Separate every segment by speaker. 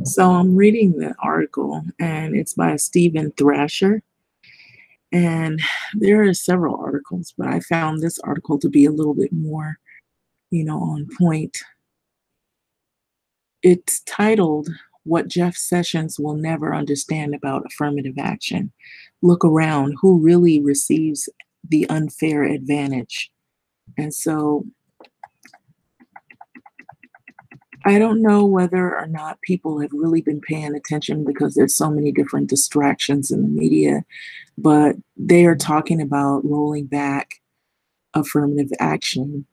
Speaker 1: So I'm reading the article, and it's by Stephen Thrasher. And there are several articles, but I found this article to be a little bit more, on point. It's titled, What Jeff Sessions Will Never Understand About Affirmative Action. Look around, who really receives the unfair advantage? And so I don't know whether or not people have really been paying attention because there's so many different distractions in the media, but they are talking about rolling back affirmative action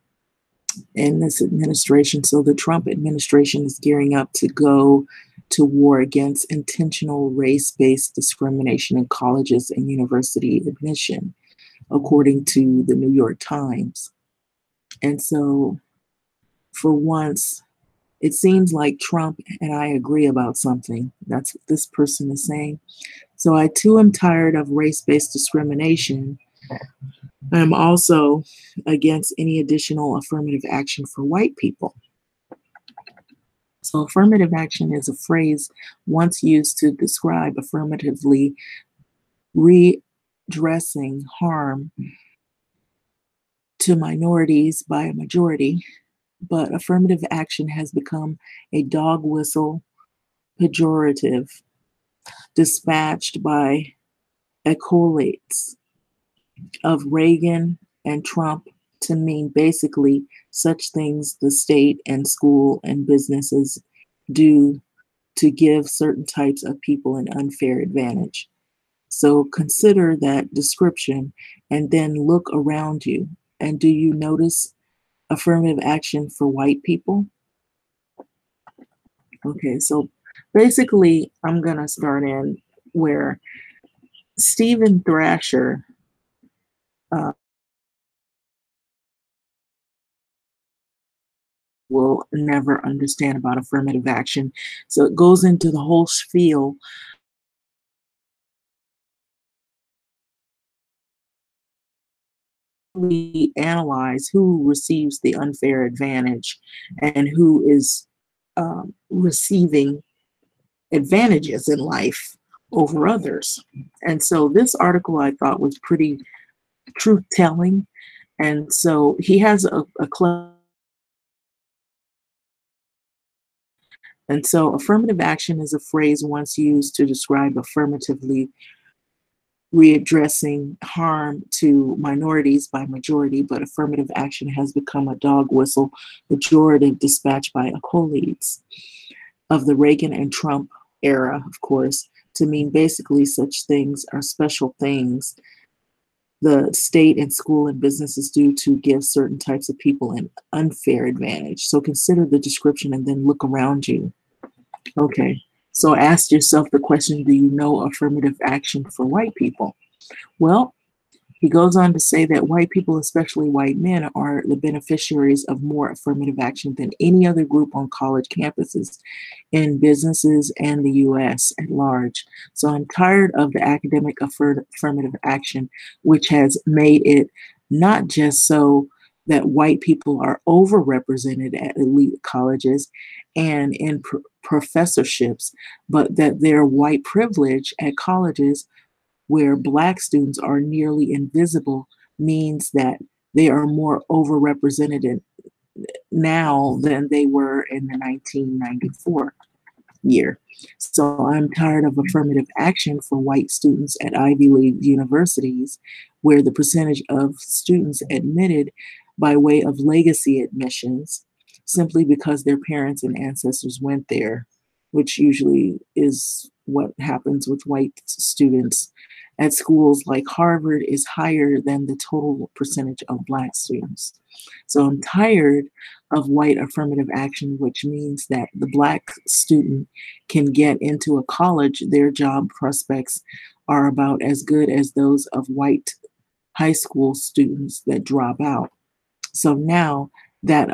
Speaker 1: in this administration. So the Trump administration is gearing up to go to war against intentional race-based discrimination in colleges and university admission, according to the New York Times. And so for once, it seems like Trump and I agree about something. That's what this person is saying. So I too am tired of race-based discrimination. I'm also against any additional affirmative action for white people. So affirmative action is a phrase once used to describe affirmatively redressing harm to minorities by a majority, but affirmative action has become a dog whistle pejorative dispatched by acolytes of Reagan and Trump to mean basically such things the state and school and businesses do to give certain types of people an unfair advantage. So consider that description and then look around you. And do you notice affirmative action for white people? Okay, so basically, I'm going to start in where Stephen Thrasher uh, will never understand about affirmative action. So it goes into the whole spiel. We analyze who receives the unfair advantage and who is receiving advantages in life over others. And so this article I thought was pretty truth telling. And so he has a club. And so affirmative action is a phrase once used to describe affirmatively readdressing harm to minorities by majority, but affirmative action has become a dog whistle pejorative dispatched by acolytes of the Reagan and Trump era, of course, to mean basically such things are special things the state and school and businesses do to give certain types of people an unfair advantage. So consider the description and then look around you. Okay, so ask yourself the question, do you know affirmative action for white people? Well, he goes on to say that white people, especially white men, are the beneficiaries of more affirmative action than any other group on college campuses, in businesses, and the US at large. So I'm tired of the academic affirmative action, which has made it not just so that white people are overrepresented at elite colleges and in professorships, but that their white privilege at colleges where Black students are nearly invisible means that they are more overrepresented now than they were in the 1994 year. So I'm tired of affirmative action for white students at Ivy League universities, where the percentage of students admitted by way of legacy admissions simply because their parents and ancestors went there, which usually is what happens with white students at schools like Harvard, is higher than the total percentage of Black students. So I'm tired of white affirmative action, which means that the Black student can get into a college, their job prospects are about as good as those of white high school students that drop out. So now that's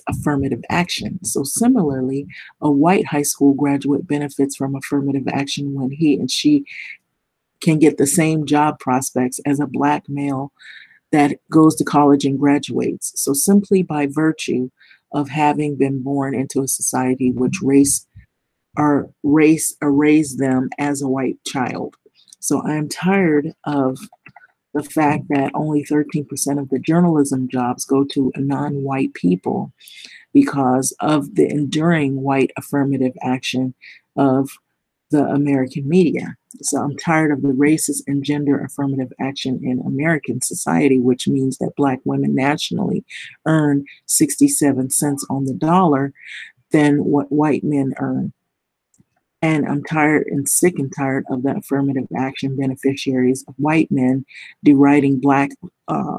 Speaker 1: affirmative action. So similarly, a white high school graduate benefits from affirmative action when he and she can get the same job prospects as a Black male that goes to college and graduates. So simply by virtue of having been born into a society which race raise them as a white child. So I'm tired of the fact that only 13% of the journalism jobs go to non-white people because of the enduring white affirmative action of the American media. So I'm tired of the racist and gender affirmative action in American society, which means that Black women nationally earn 67 cents on the dollar than what white men earn. And I'm tired and sick and tired of the affirmative action beneficiaries of white men deriding Black uh,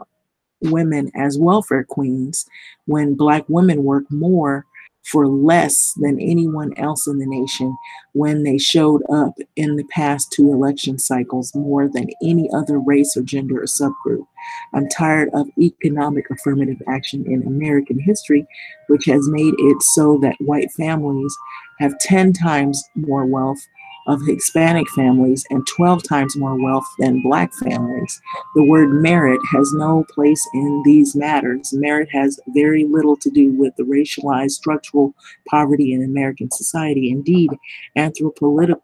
Speaker 1: women as welfare queens when Black women work more for less than anyone else in the nation when they showed up in the past two election cycles more than any other race or gender or subgroup. I'm tired of economic affirmative action in American history, which has made it so that white families have 10 times more wealth of Hispanic families and 12 times more wealth than Black families. The word merit has no place in these matters. Merit has very little to do with the racialized structural poverty in American society. Indeed, anthropological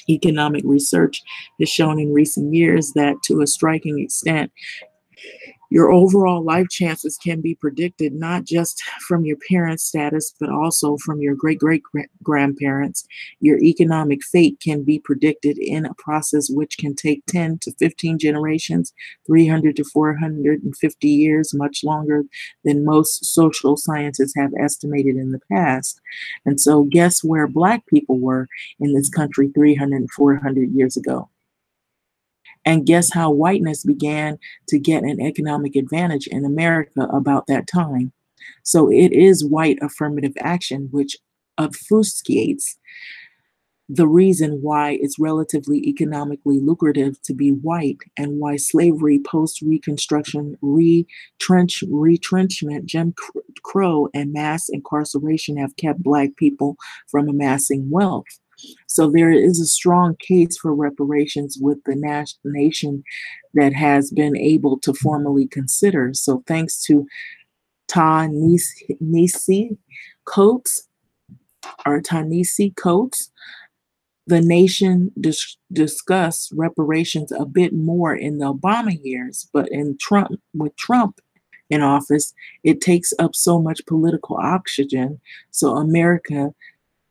Speaker 1: economic research has shown in recent years that to a striking extent, your overall life chances can be predicted not just from your parents' status, but also from your great great grandparents. Your economic fate can be predicted in a process which can take 10 to 15 generations, 300 to 450 years, much longer than most social scientists have estimated in the past. And so, guess where Black people were in this country 300 and 400 years ago? And guess how whiteness began to get an economic advantage in America about that time? So it is white affirmative action which obfuscates the reason why it's relatively economically lucrative to be white and why slavery, post-Reconstruction, retrenchment, Jim Crow, and mass incarceration have kept Black people from amassing wealth. So there is a strong case for reparations with the nation that has been able to formally consider. So thanks to Ta-Nehisi Coates, the nation discussed reparations a bit more in the Obama years, but with Trump in office, it takes up so much political oxygen. So America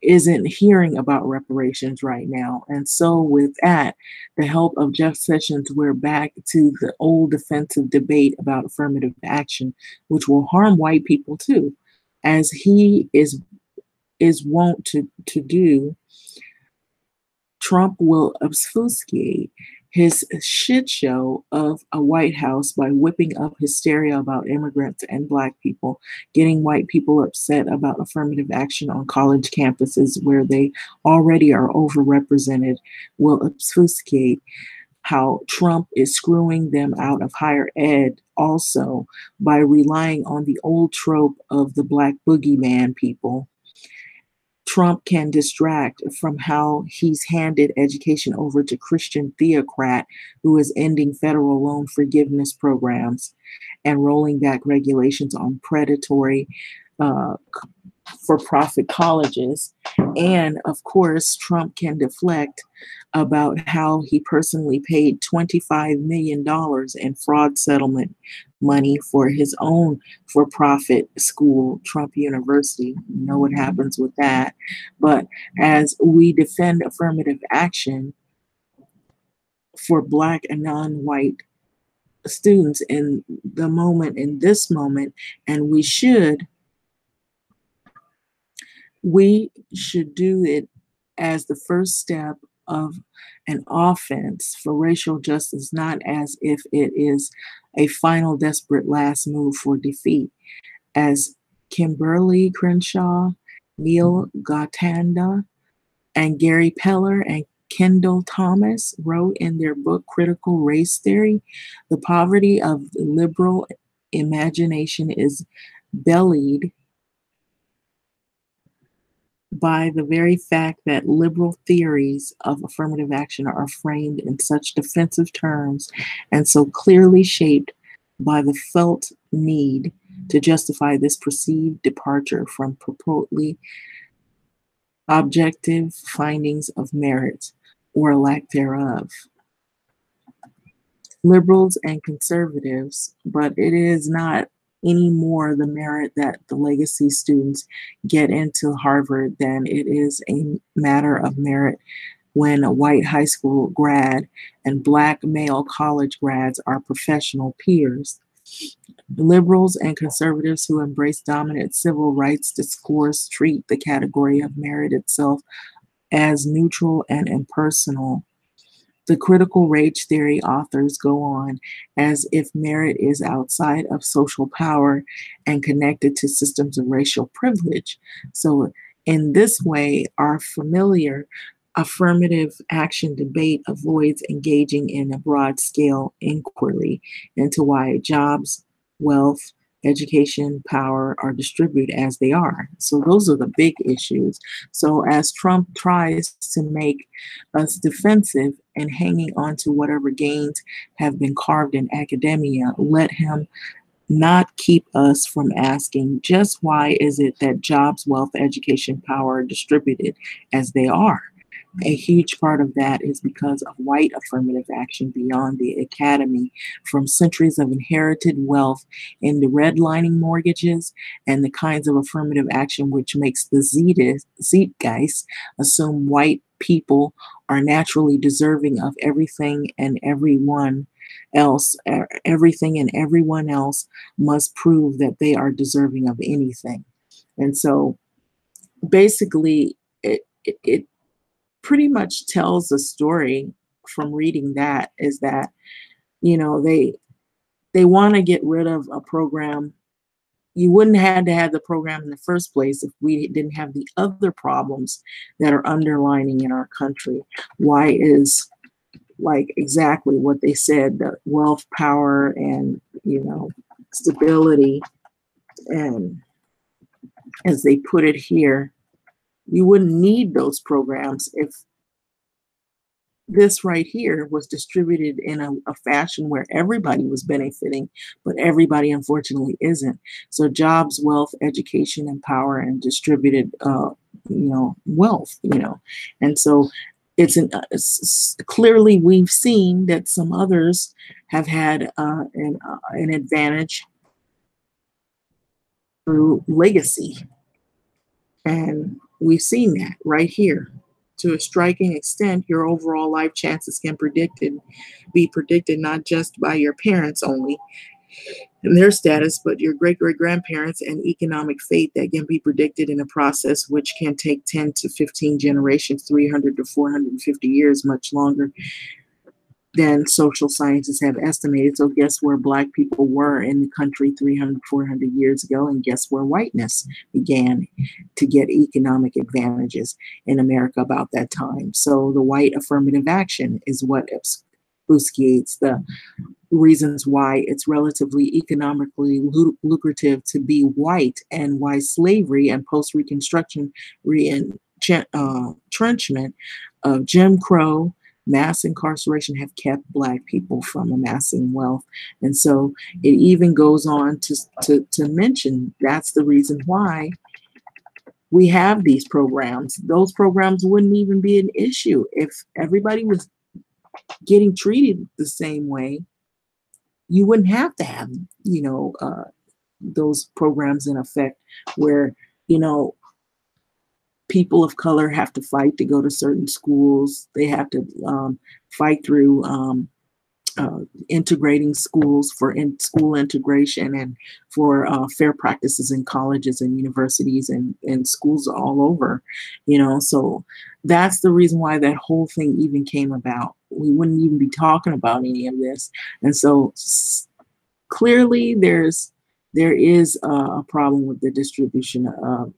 Speaker 1: isn't hearing about reparations right now. And so with that, the help of Jeff Sessions, we're back to the old defensive debate about affirmative action, which will harm white people too, as he is wont to do. Trump will obfuscate his shit show of a White House by whipping up hysteria about immigrants and Black people, getting white people upset about affirmative action on college campuses where they already are overrepresented, will obfuscate how Trump is screwing them out of higher ed also by relying on the old trope of the Black boogeyman people. Trump can distract from how he's handed education over to Christian theocrat who is ending federal loan forgiveness programs and rolling back regulations on predatory for-profit colleges. And of course, Trump can deflect about how he personally paid $25 million in fraud settlement money for his own for-profit school, Trump University. You know what happens with that. But as we defend affirmative action for Black and non-white students in this moment, and we should do it as the first step of an offense for racial justice, not as if it is a final desperate last move for defeat. As Kimberly Crenshaw, Neil Gautanda, and Gary Peller and Kendall Thomas wrote in their book Critical Race Theory, the poverty of the liberal imagination is bellied by the very fact that liberal theories of affirmative action are framed in such defensive terms and so clearly shaped by the felt need to justify this perceived departure from purportedly objective findings of merit or lack thereof. Liberals and conservatives, but it is not anymore the merit that the legacy students get into Harvard than it is a matter of merit when a white high school grad and black male college grads are professional peers. Liberals and conservatives who embrace dominant civil rights discourse treat the category of merit itself as neutral and impersonal. The critical race theory authors go on as if merit is outside of social power and connected to systems of racial privilege. So, in this way, our familiar affirmative action debate avoids engaging in a broad scale inquiry into why jobs, wealth, education, power are distributed as they are. So, those are the big issues. So, as Trump tries to make us defensive and hanging on to whatever gains have been carved in academia, let him not keep us from asking just why is it that jobs, wealth, education, power are distributed as they are? A huge part of that is because of white affirmative action beyond the academy, from centuries of inherited wealth in the redlining mortgages and the kinds of affirmative action which makes the zeitgeist assume white people are naturally deserving of everything and everyone else. Everything and everyone else must prove that they are deserving of anything. And so basically, it pretty much tells the story from reading that is that, you know, they want to get rid of a program. You wouldn't have to have the program in the first place if we didn't have the other problems that are underlining in our country. Why is like exactly what they said, the wealth, power, and, you know, stability. And as they put it here, you wouldn't need those programs if this right here was distributed in a fashion where everybody was benefiting, but everybody unfortunately isn't. So jobs, wealth, education, and power, and distributed, wealth, and so clearly we've seen that some others have had an advantage through legacy, and we've seen that right here. To a striking extent, your overall life chances can be predicted not just by your parents only and their status, but your great great grandparents and economic fate that can be predicted in a process which can take 10 to 15 generations, 300 to 450 years, much longer than social scientists have estimated. So guess where Black people were in the country 300, 400 years ago, and guess where whiteness began to get economic advantages in America about that time. So the white affirmative action is what obfuscates the reasons why it's relatively economically lucrative to be white, and why slavery and post-Reconstruction retrenchment of Jim Crow, mass incarceration have kept Black people from amassing wealth. And so it even goes on to mention that's the reason why we have these programs. Those programs wouldn't even be an issue if everybody was getting treated the same way. You wouldn't have to have, those programs in effect where, people of color have to fight to go to certain schools. They have to fight through integrating schools for school integration and for fair practices in colleges and universities and schools all over, So that's the reason why that whole thing even came about. We wouldn't even be talking about any of this. And so clearly there is a problem with the distribution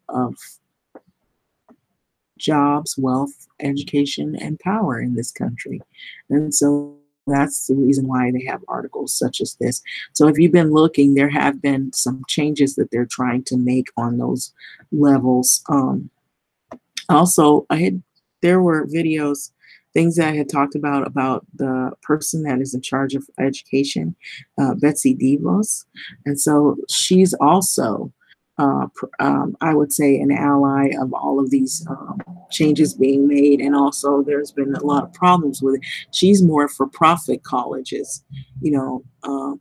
Speaker 1: of jobs, wealth, education, and power in this country. And so that's the reason why they have articles such as this. So if you've been looking, there have been some changes that they're trying to make on those levels. Also, there were videos, things that I had talked about the person that is in charge of education, Betsy DeVos. And so she's also I would say, an ally of all of these changes being made. And also, there's been a lot of problems with it. She's more for profit colleges,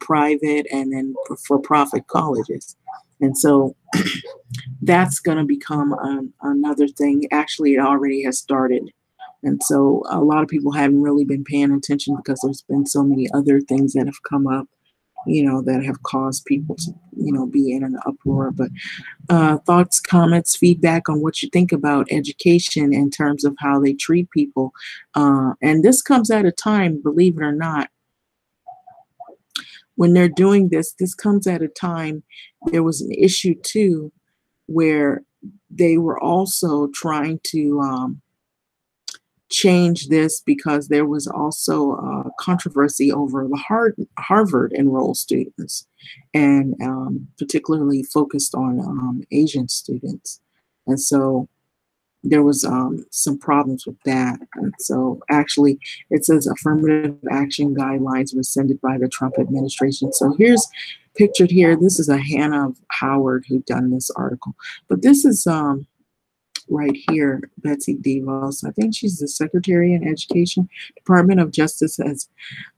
Speaker 1: private and then for profit colleges. And so that's going to become another thing. Actually, it already has started. And so a lot of people haven't really been paying attention because there's been so many other things that have come up, that have caused people to, be in an uproar. But thoughts, comments, feedback on what you think about education in terms of how they treat people. And this comes at a time, believe it or not, when they're doing this comes at a time, there was an issue too, where they were also trying to change this because there was also controversy over the Harvard enrolled students, and particularly focused on Asian students. And so there was some problems with that. And so actually, it says affirmative action guidelines rescinded by the Trump administration. So here's pictured here. This is a Hannah Howard who done this article, but this is right here, Betsy DeVos. I think she's the Secretary in Education. Department of Justice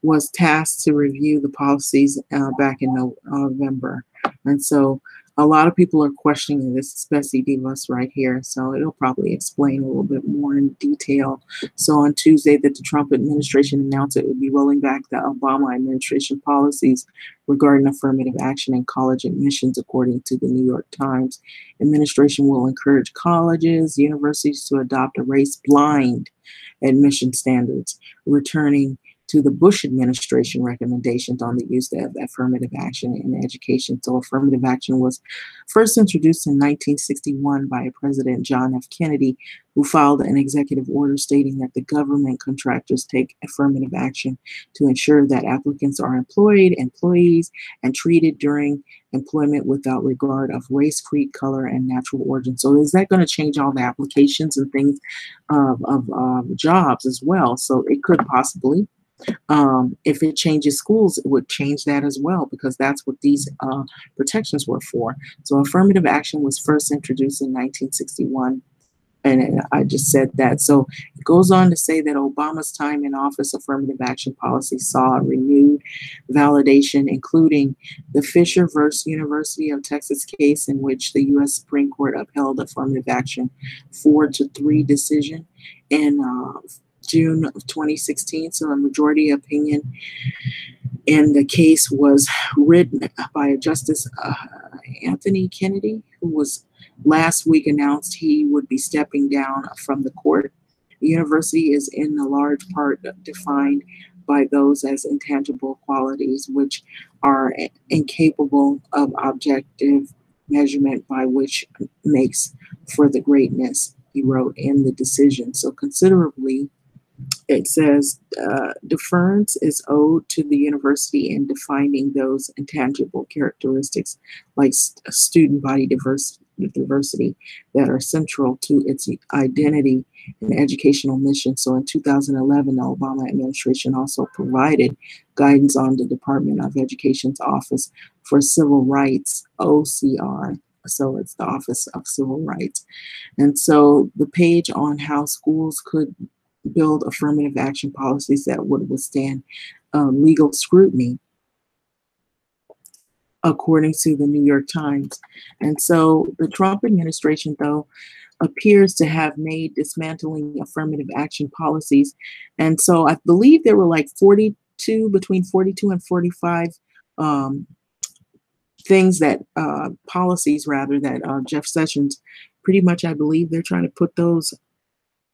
Speaker 1: was tasked to review the policies back in November. And so a lot of people are questioning this. It's Betsy DeVos right here. So it'll probably explain a little bit more in detail. So on Tuesday, that the Trump administration announced it would be rolling back the Obama administration policies regarding affirmative action in college admissions, according to the New York Times. Administration will encourage colleges, universities to adopt a race-blind admission standards, returning to the Bush administration recommendations on the use of affirmative action in education. So affirmative action was first introduced in 1961 by President John F. Kennedy, who filed an executive order stating that the government contractors take affirmative action to ensure that applicants are employed, employees, and treated during employment without regard of race, creed, color, and natural origin. So is that going to change all the applications and things of jobs as well? So it could possibly. If it changes schools, it would change that as well, because that's what these protections were for. So affirmative action was first introduced in 1961. And I just said that. So it goes on to say that Obama's time in office, affirmative action policy saw a renewed validation, including the Fisher versus University of Texas case, in which the U.S. Supreme Court upheld affirmative action 4-3 decision in June of 2016. So a majority opinion in the case was written by Justice Anthony Kennedy, who was last week announced he would be stepping down from the court. The university is in a large part defined by those as intangible qualities, which are incapable of objective measurement by which makes for the greatness, he wrote in the decision. So considerably, it says deference is owed to the university in defining those intangible characteristics like student body diversity that are central to its identity and educational mission. So in 2011, the Obama administration also provided guidance on the Department of Education's Office for Civil Rights, OCR. So it's the Office of Civil Rights. And so the page on how schools could build affirmative action policies that would withstand legal scrutiny, according to the New York Times. And so the Trump administration, though, appears to have made dismantling affirmative action policies. And so I believe there were like between 42 and 45 policies rather, that Jeff Sessions, pretty much, I believe they're trying to put those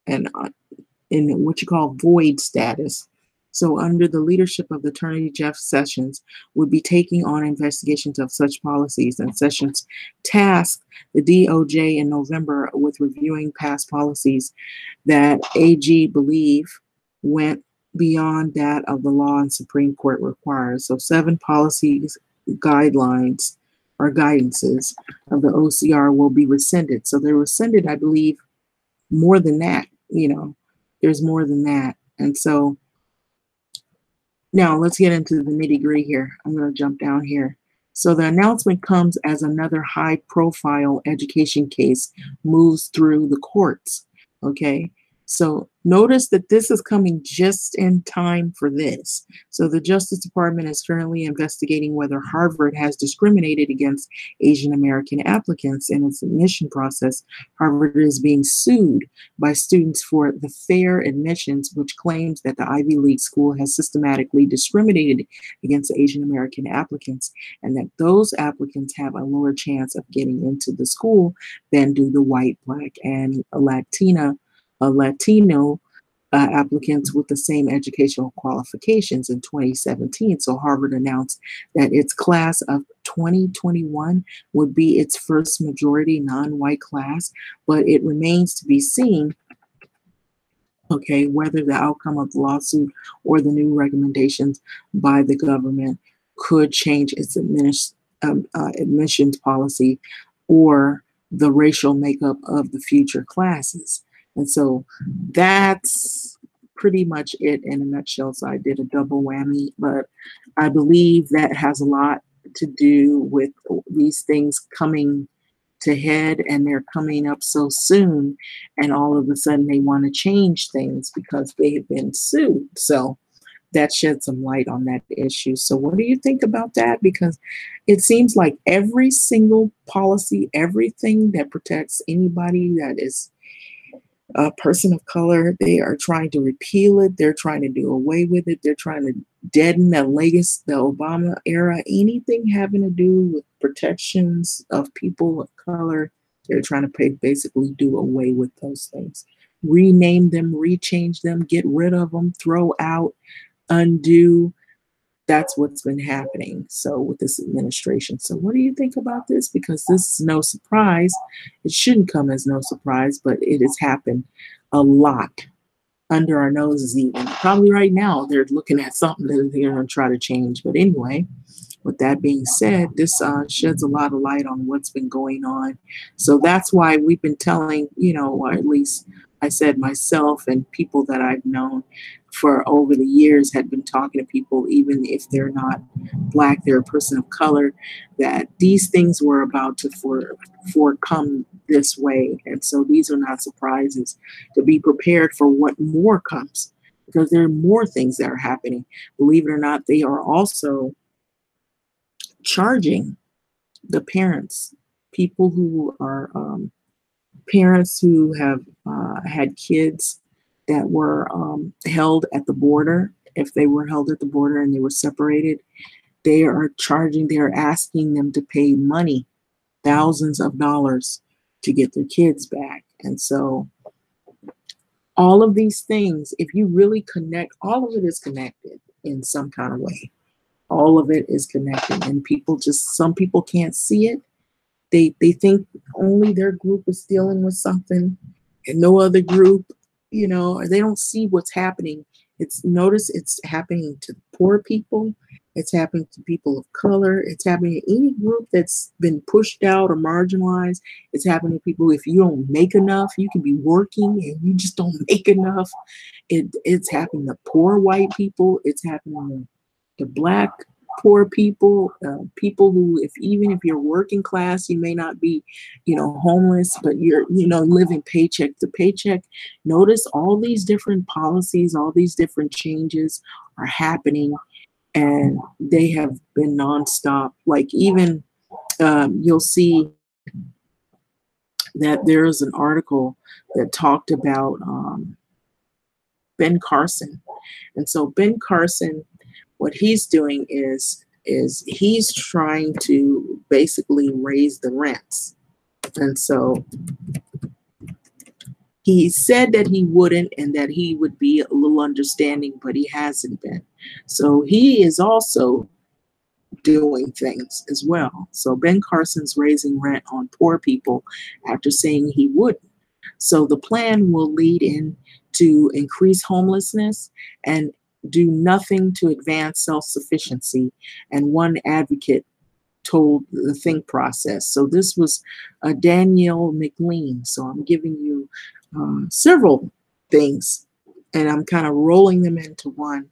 Speaker 1: in what you call void status. So under the leadership of Attorney Jeff Sessions would be taking on investigations of such policies, and Sessions tasked the DOJ in November with reviewing past policies that AG believe went beyond that of the law and Supreme Court requires. So 7 policies, guidelines, or guidances of the OCR will be rescinded. So they're rescinded, I believe, more than that, there's more than that. And so now let's get into the nitty gritty here. I'm going to jump down here. So the announcement comes as another high profile education case moves through the courts. Okay. So notice that this is coming just in time for this. So the Justice Department is currently investigating whether Harvard has discriminated against Asian American applicants in its admission process. Harvard is being sued by students for the fair admissions, which claims that the Ivy League school has systematically discriminated against Asian American applicants, and that those applicants have a lower chance of getting into the school than do the white, black, and Latino applicants with the same educational qualifications in 2017. So Harvard announced that its class of 2021 would be its first majority non-white class, but it remains to be seen, okay, whether the outcome of the lawsuit or the new recommendations by the government could change its admissions policy or the racial makeup of the future classes. And so that's pretty much it in a nutshell. So I did a double whammy, but I believe that has a lot to do with these things coming to head, and they're coming up so soon, and all of a sudden they want to change things because they've been sued. So that sheds some light on that issue. So what do you think about that? Because it seems like every single policy, everything that protects anybody that is a person of color, they are trying to repeal it. They're trying to do away with it. They're trying to deaden the legacy, the Obama era, anything having to do with protections of people of color. They're trying to basically do away with those things, rename them, rechange them, get rid of them, throw out, undo. That's what's been happening. So with this administration. So what do you think about this? Because this is no surprise. It shouldn't come as no surprise, but it has happened a lot under our noses even. Probably right now they're looking at something that they're going to try to change. But anyway, with that being said, this sheds a lot of light on what's been going on. So that's why we've been telling, or at least I said myself and people that I've known for over the years had been talking to people, even if they're not Black, they're a person of color, that these things were about to forecome this way. And so these are not surprises, to be prepared for what more comes, because there are more things that are happening. Believe it or not, they are also charging the parents, people who are parents who have had kids that were held at the border. If they were held at the border and they were separated, they are asking them to pay money, thousands of dollars, to get their kids back. And so all of these things, if you really connect, all of it is connected in some kind of way. All of it is connected, and some people can't see it. They think only their group is dealing with something and no other group, or they don't see what's happening. Notice it's happening to poor people. It's happening to people of color. It's happening to any group that's been pushed out or marginalized. It's happening to people, if you don't make enough, you can be working and you just don't make enough. It's happening to poor white people. It's happening to Black poor people, people who, even if you're working class, you may not be, homeless, but you're, living paycheck to paycheck. Notice all these different policies, all these different changes are happening, and they have been nonstop. Like even you'll see that there's an article that talked about Ben Carson. And so Ben Carson, what he's doing is he's trying to basically raise the rents. And so he said that he wouldn't, and that he would be a little understanding, but he hasn't been. So he is also doing things as well. So Ben Carson's raising rent on poor people after saying he wouldn't. So the plan will lead in to increase homelessness and do nothing to advance self-sufficiency. And one advocate told the Think Process. So this was Danielle McLean. So I'm giving you several things, and I'm kind of rolling them into one.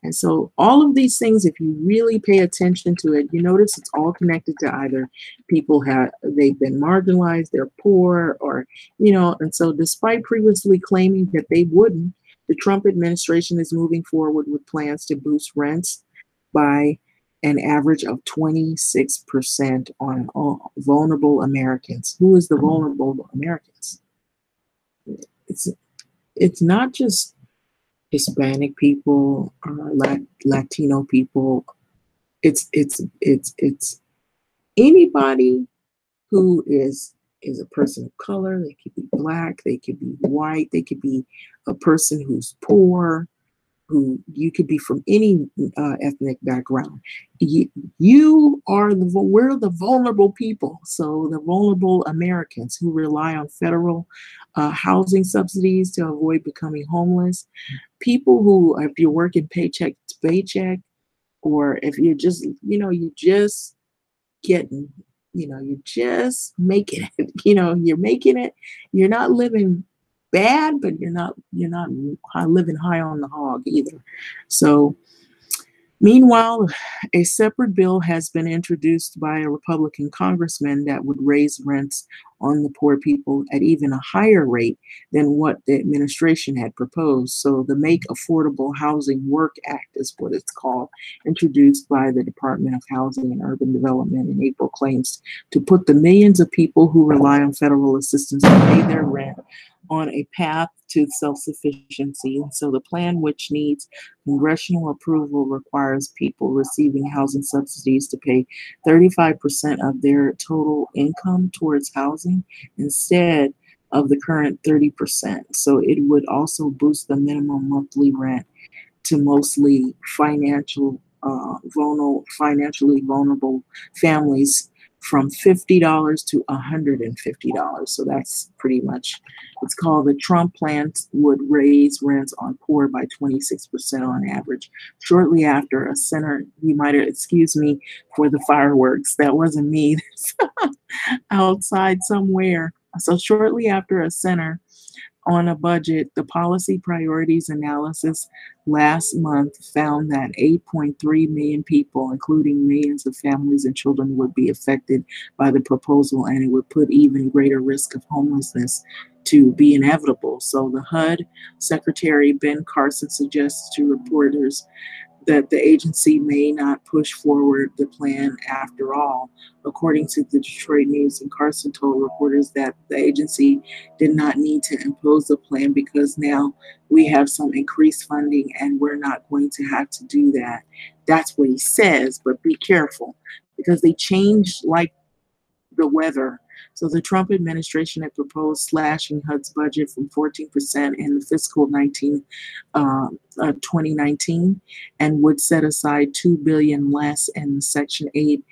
Speaker 1: And so all of these things, if you really pay attention to it, you notice it's all connected to either they've been marginalized, they're poor, or, and so despite previously claiming that they wouldn't, the Trump administration is moving forward with plans to boost rents by an average of 26% on all vulnerable Americans. Who is the vulnerable Americans? It's it's not just Hispanic people or Latino people. It's anybody who is a person of color. They could be black, they could be white, they could be a person who's poor, who you could be from any ethnic background. We're the vulnerable people. So the vulnerable Americans who rely on federal housing subsidies to avoid becoming homeless. People who, if you're working paycheck to paycheck, or if you're just, you just getting, you're just making it, you're making it, you're not living bad, but you're not living high on the hog either. So meanwhile, a separate bill has been introduced by a Republican congressman that would raise rents on the poor people at even a higher rate than what the administration had proposed. So the Make Affordable Housing Work Act is what it's called, introduced by the Department of Housing and Urban Development in April, claims to put the millions of people who rely on federal assistance to pay their rent on a path to self-sufficiency. And so the plan, which needs congressional approval, requires people receiving housing subsidies to pay 35% of their total income towards housing instead of the current 30%. So it would also boost the minimum monthly rent to mostly financially vulnerable families from $50 to $150. So that's pretty much, it's called the Trump plan would raise rents on poor by 26% on average. Shortly after a center, you might excuse me for the fireworks. That wasn't me. Outside somewhere. So shortly after a center on a budget, the policy priorities analysis last month found that 8.3 million people, including millions of families and children, would be affected by the proposal, and it would put even greater risk of homelessness to be inevitable. So the HUD Secretary Ben Carson suggests to reporters that the agency may not push forward the plan after all. According to the Detroit News, and Carson told reporters that the agency did not need to impose the plan because now we have some increased funding and we're not going to have to do that. That's what he says, but be careful because they change like the weather. So the Trump administration had proposed slashing HUD's budget from 14% in the fiscal 2019 and would set aside $2 billion less in the Section 8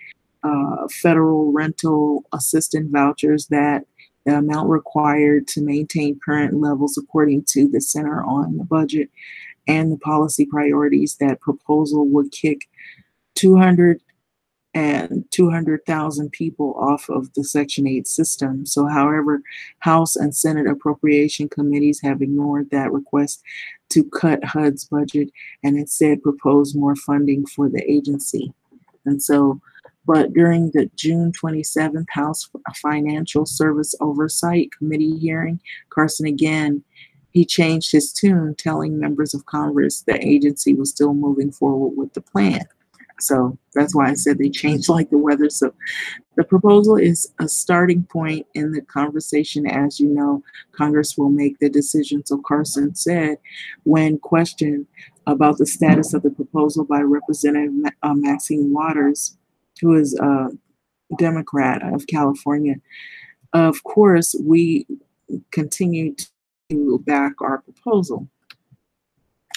Speaker 1: federal rental assistance vouchers, that the amount required to maintain current levels according to the Center on the Budget and the Policy Priorities. That proposal would kick 200,000 people off of the Section 8 system. So, however, House and Senate appropriation committees have ignored that request to cut HUD's budget and instead propose more funding for the agency. And so, but during the June 27th House Financial Service Oversight Committee hearing, Carson again, he changed his tune, telling members of Congress the agency was still moving forward with the plan. So that's why I said they changed like the weather. So the proposal is a starting point in the conversation. As you know, Congress will make the decision. So Carson said, when questioned about the status of the proposal by Representative Maxine Waters, who is a Democrat of California, of course, we continue to back our proposal.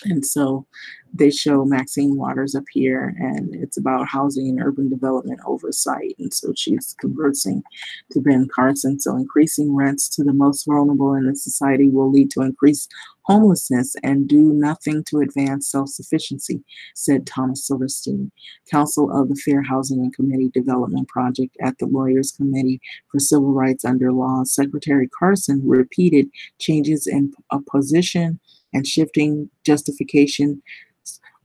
Speaker 1: And so they show Maxine Waters up here, and it's about housing and urban development oversight. And so she's conversing to Ben Carson. So increasing rents to the most vulnerable in the society will lead to increased homelessness and do nothing to advance self-sufficiency, said Thomas Silverstein, counsel of the Fair Housing and Community Development Project at the Lawyers Committee for Civil Rights Under Law. Secretary Carson repeated changes in a position and shifting justification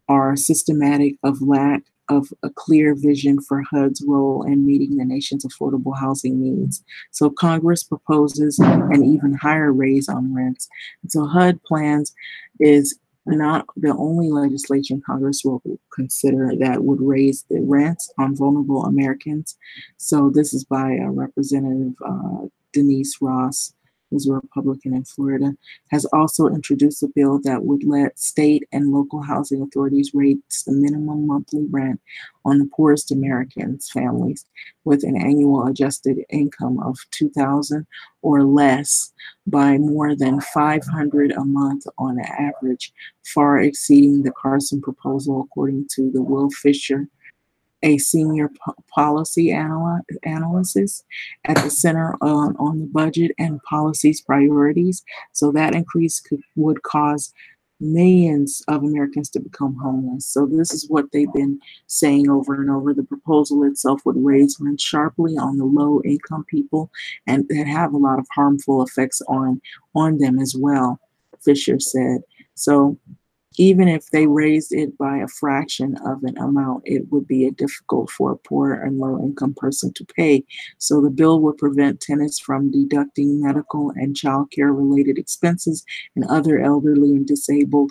Speaker 1: are systematic of lack of a clear vision for HUD's role in meeting the nation's affordable housing needs. So Congress proposes an even higher raise on rents. So HUD plans is not the only legislation Congress will consider that would raise the rents on vulnerable Americans. So this is by Representative Denise Ross, who's a Republican in Florida, has also introduced a bill that would let state and local housing authorities raise the minimum monthly rent on the poorest Americans' families with an annual adjusted income of $2,000 or less by more than $500 a month on average, far exceeding the Carson proposal, according to the Will Fisher, a senior policy analysis at the Center on the Budget and Policies Priorities. So that increase would cause millions of Americans to become homeless. So this is what they've been saying over and over. The proposal itself would raise rent sharply on the low income people and that have a lot of harmful effects on them as well, Fisher said. So even if they raised it by a fraction of an amount, it would be difficult for a poor and low income person to pay. So the bill would prevent tenants from deducting medical and child care related expenses and other elderly and disabled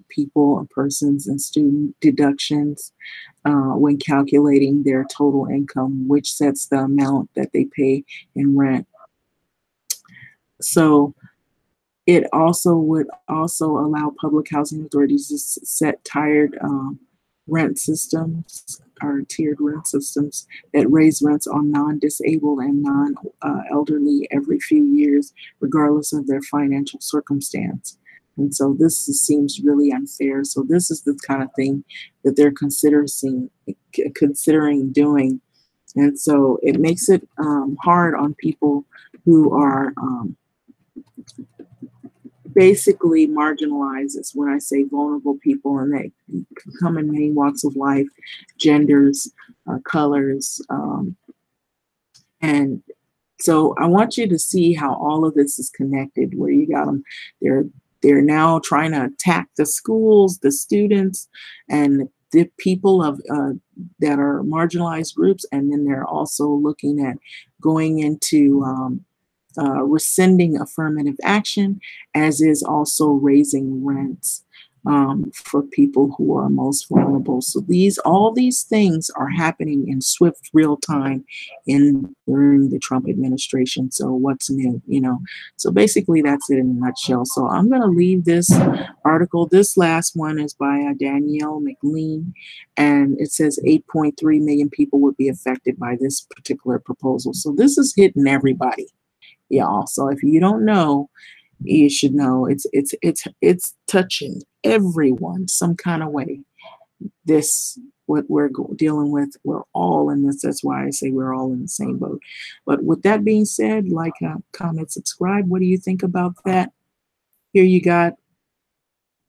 Speaker 1: people and persons and student deductions when calculating their total income, which sets the amount that they pay in rent. So it also would also allow public housing authorities to set rent systems or tiered rent systems that raise rents on non-disabled and non-elderly every few years, regardless of their financial circumstance. And so seems really unfair. So this is the kind of thing that they're considering doing. And so it makes it hard on people who are basically marginalizes when I say vulnerable people, and they come in many walks of life, genders, colors, and so I want you to see how all of this is connected. Where you got them, they're now trying to attack the schools, the students, and the people of that are marginalized groups, and then they're also looking at going into rescinding affirmative action, as is also raising rents for people who are most vulnerable. So all these things are happening in swift real time during the Trump administration. So what's new, So basically that's it in a nutshell. So I'm going to leave this article. This last one is by Danielle McLean, and it says 8.3 million people would be affected by this particular proposal. So this is hitting everybody, y'all. So if you don't know, you should know. It's touching everyone some kind of way. What we're dealing with, we're all in this. That's why I say we're all in the same boat. But with that being said, like, comment, subscribe. What do you think about that? Here you got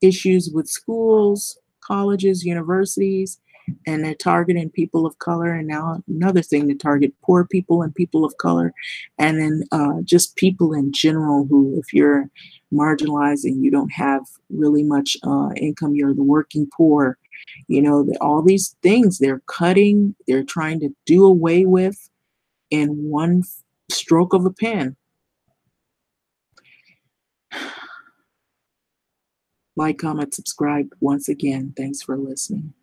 Speaker 1: issues with schools, colleges, universities, and they're targeting people of color. And now another thing to target poor people and people of color, and then just people in general who, if you're marginalized and you don't have really much income, you're the working poor, all these things they're trying to do away with in one stroke of a pen. Like, comment, subscribe. Once again, thanks for listening.